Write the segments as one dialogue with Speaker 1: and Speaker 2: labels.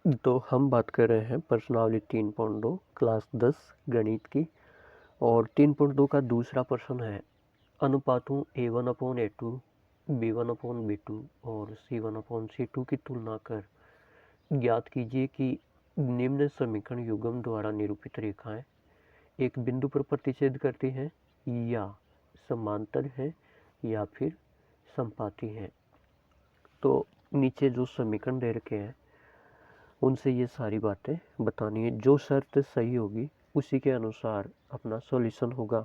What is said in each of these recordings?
Speaker 1: तो हम बात कर रहे हैं प्रश्नावली 3.2 क्लास 10 गणित की। और 3.2 का दूसरा प्रश्न है, अनुपातों A1/A2, B1/B2 और C1/C2 की तुलना कर ज्ञात कीजिए कि निम्न समीकरण युग्म द्वारा निरूपित रेखाएं एक बिंदु पर प्रतिच्छेद करती हैं या समांतर है या फिर समपाती हैं। तो नीचे जो समीकरण दे रखे हैं उनसे ये सारी बातें बतानी है। जो शर्त सही होगी उसी के अनुसार अपना सॉल्यूशन होगा।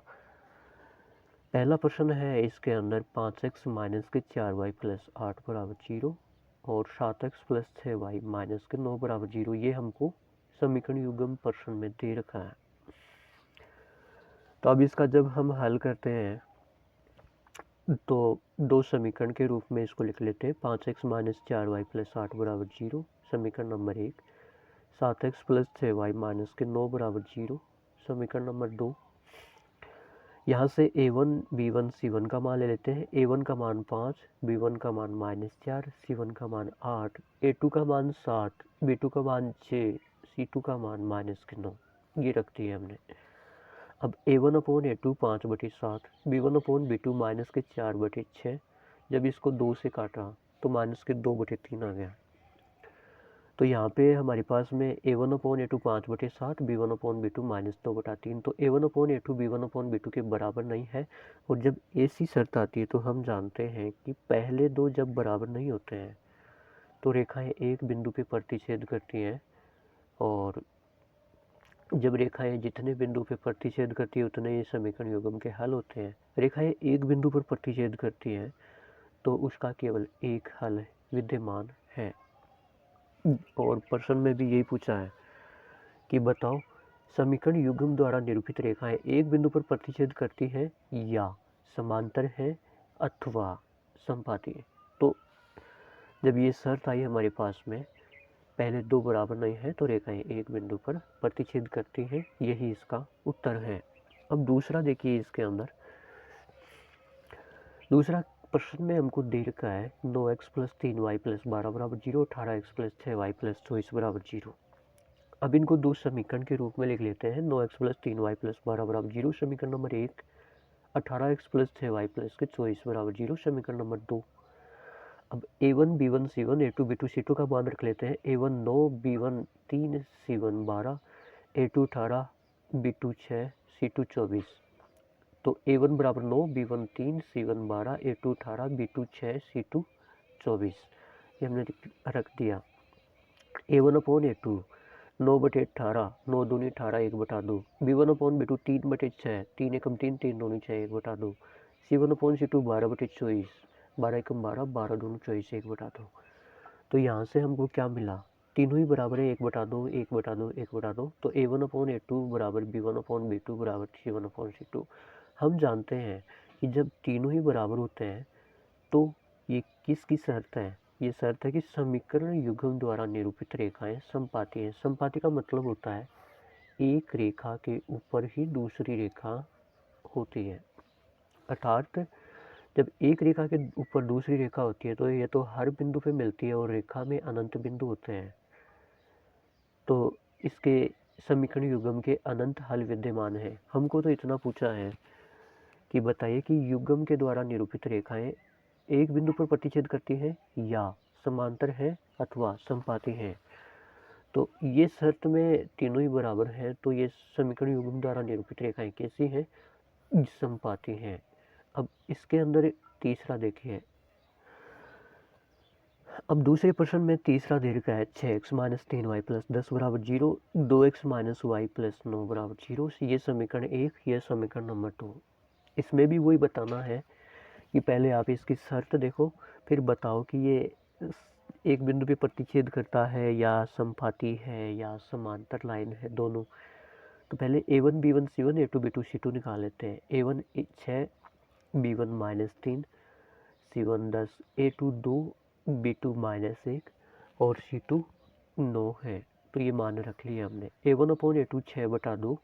Speaker 1: पहला प्रश्न है, इसके अंदर 5x माइनस के 4y प्लस 8 बराबर 0 और 7x प्लस 6y माइनस के 9 बराबर 0, ये हमको समीकरण युग्म प्रश्न में दे रखा है। तो अब इसका जब हम हल करते हैं तो दो समीकरण के रूप में इसको लिख लेते हैं। 5x माइनस 4y प्लस 8 बराबर 0 समीकरण number 1, 7x plus 6y minus के 9 बराबर 0 समीकरण नंबर 2। यहाँ से a1 b1 c1 का मान ले लेते हैं। a1 का मान 5, b1 का मान -4, c1 का मान 8, a2 का मान 7, b2 का मान 6, c2 का मान -9, ये रख दिए हमने। अब a1/a2 5/7, b1/b2 माइनस के 4/6। जब इसको 2 से काटा तो माइनस के 2/3 आ गया। तो यहाँ पे हमारे पास में a1/a2 5/7, b1/b2 -2/3। तो a1/a2 b1/b2 के बराबर नहीं है। और जब ऐसी शर्त आती है तो हम जानते हैं कि पहले दो जब बराबर नहीं होते हैं तो रेखाएं एक बिंदु पे प्रतिच्छेद करती हैं, और जब रेखाएं जितने बिंदु पे प्रतिच्छेद करती है उतने ये समीकरण युग्म के हल होते हैं। रेखाएं एक बिंदु पर प्रतिच्छेद करती हैं तो उसका केवल एक हल विद्यमान है। और प्रश्न में भी यही पूछा है कि बताओ समीकरण युग्म द्वारा निरूपित रेखाएं एक बिंदु पर प्रतिच्छेद करती हैं या समांतर है अथवा समपाती है। तो जब ये शर्त आई हमारे पास में पहले दो बराबर नहीं है तो रेखाएं एक बिंदु पर प्रतिच्छेद करती हैं, यही इसका उत्तर है। अब दूसरा देखिए, इसके अंदर दूसरा प्रश्न में हमको दे रखा है 9x प्लस 3y प्लस 12 बराबर 0, 18x प्लस 6y प्लस 24 बराबर 0। अब इनको दो समीकरण के रूप में लिख लेते हैं। 9x प्लस 3y प्लस 12 बराबर 0 समीकरण number 1, 18x plus 6y plus के 24 बराबर 0 समीकरण नंबर 2। अब a1 b1 c1 a2 b2 c2 का मान रख लेते हैं। a1 9, b1 3, c1 12, a2 18, b2 6, c2 24। तो a1 बराबर 9, b1 3, c1 12, a2 18, b2 6, c2 24, ये हमने रख दिया। a1/a2 9/18, 9 दूनी 18, 1/2। b1/b2 3/6, 3 एकम 3, 3 दूनी 6, 1/2। c1/c2 12/24, 12 एकम 12, 12 दूनी 24, 1/2। तो यहाँ से हमको क्या मिला, तीनों ही बराबर है 1/2, 1/2, 1/2। तो a1/a2 बराबर b1/b2 बराबर c1/c2। हम जानते हैं कि जब तीनों ही बराबर होते हैं तो ये किसकी शर्त है, ये शर्त है कि समीकरण युग्म द्वारा निरूपित रेखाएं समपाती हैं। समपाती का मतलब होता है एक रेखा के ऊपर ही दूसरी रेखा होती है। अर्थात जब एक रेखा के ऊपर दूसरी रेखा होती है तो ये तो हर बिंदु पे मिलती है और रेखा में अनंत बिंदु होते हैं, तो इसके समीकरण युग्म के अनंत हल विद्यमान है। हमको तो इतना पूछा है कि बताइए कि युग्म के द्वारा निरूपित रेखाएं एक बिंदु पर प्रतिच्छेद करती हैं या समांतर है अथवा समपाती हैं। तो ये शर्त में तीनों ही बराबर हैं, तो ये समीकरण युग्म द्वारा निरूपित रेखाएं कैसी हैं, समपाती हैं। अब इसके अंदर तीसरा देखिए, अब दूसरे प्रश्न में तीसरा दे रखा है 6x माइनस 3y प्लस 10 बराबर 0, 2x माइनस y प्लस 9 बराबर 0। ये समीकरण 1, यह समीकरण नंबर 2। इसमें भी वही बताना है कि पहले आप इसकी शर्त देखो, फिर बताओ कि ये एक बिंदु पे प्रतिच्छेद करता है या समपाती है या समांतर लाइन है, दोनों। तो पहले a1 b1 c1 a2 b2 c2 निकाल लेते हैं। a1 6, b1 -3, c1 10, a2 2, b2 -1 और c2 9 है। तो ये मान रख लिया हमने। a1/a2 6/2,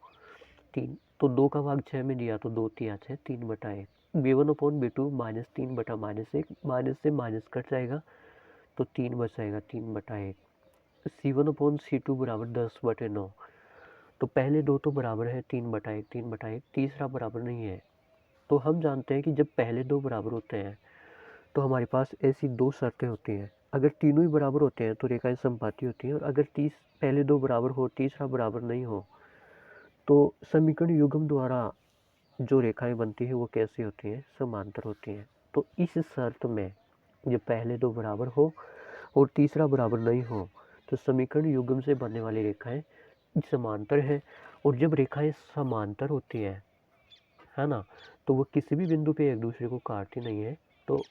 Speaker 1: 3, तो 2 का भाग 6 में दिया तो 2 तिया 6, 3/1। b1/b2 -3/-1, माइनस से माइनस कट जाएगा तो 3 बच जाएगा, 3/1। C1/C2 बराबर 10/9। तो पहले दो तो बराबर है 3/1, 3/1, तीसरा बराबर नहीं है। तो हम जानते हैं कि जब पहले दो बराबर होते हैं तो हमारे पास ऐसी दो शर्तें होती हैं। अगर तीनों ही बराबर होते हैं तो रेखाएं समपाती होती हैं, और अगर पहले दो बराबर हो, तीसरा बराबर नहीं हो, तो समीकरण युग्म द्वारा जो रेखाएं बनती है वो कैसी होती हैं? समांतर होती हैं। तो इस शर्त में जब पहले दो बराबर हो और तीसरा बराबर नहीं हो तो समीकरण युग्म से बनने वाली रेखाएं समांतर है। और जब रेखाएं समांतर होती हैं, है ना, तो वो किसी भी बिंदु पे एक दूसरे को काटती नहीं है, तो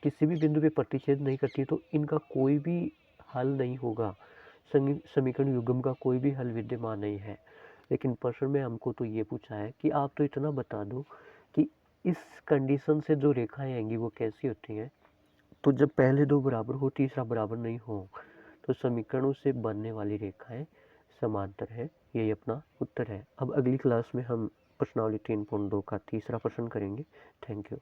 Speaker 1: किसी भी बिंदु पे प्रतिच्छेद नहीं करती, तो इनका कोई भी हल नहीं होगा। समीकरण युग्म का कोई भी हल विद्यमान नहीं है। लेकिन प्रश्न में हमको तो ये पूछा है कि आप तो इतना बता दो कि इस कंडीशन से जो रेखाएं आएंगी वो कैसी होती हैं। तो जब पहले दो बराबर हो, तीसरा बराबर नहीं हो, तो समीकरणों से बनने वाली रेखाएं समांतर है। यही अपना उत्तर है। अब अगली क्लास में हम प्रश्नावली 3.2 का तीसरा प्रश्न करेंगे। Thank you.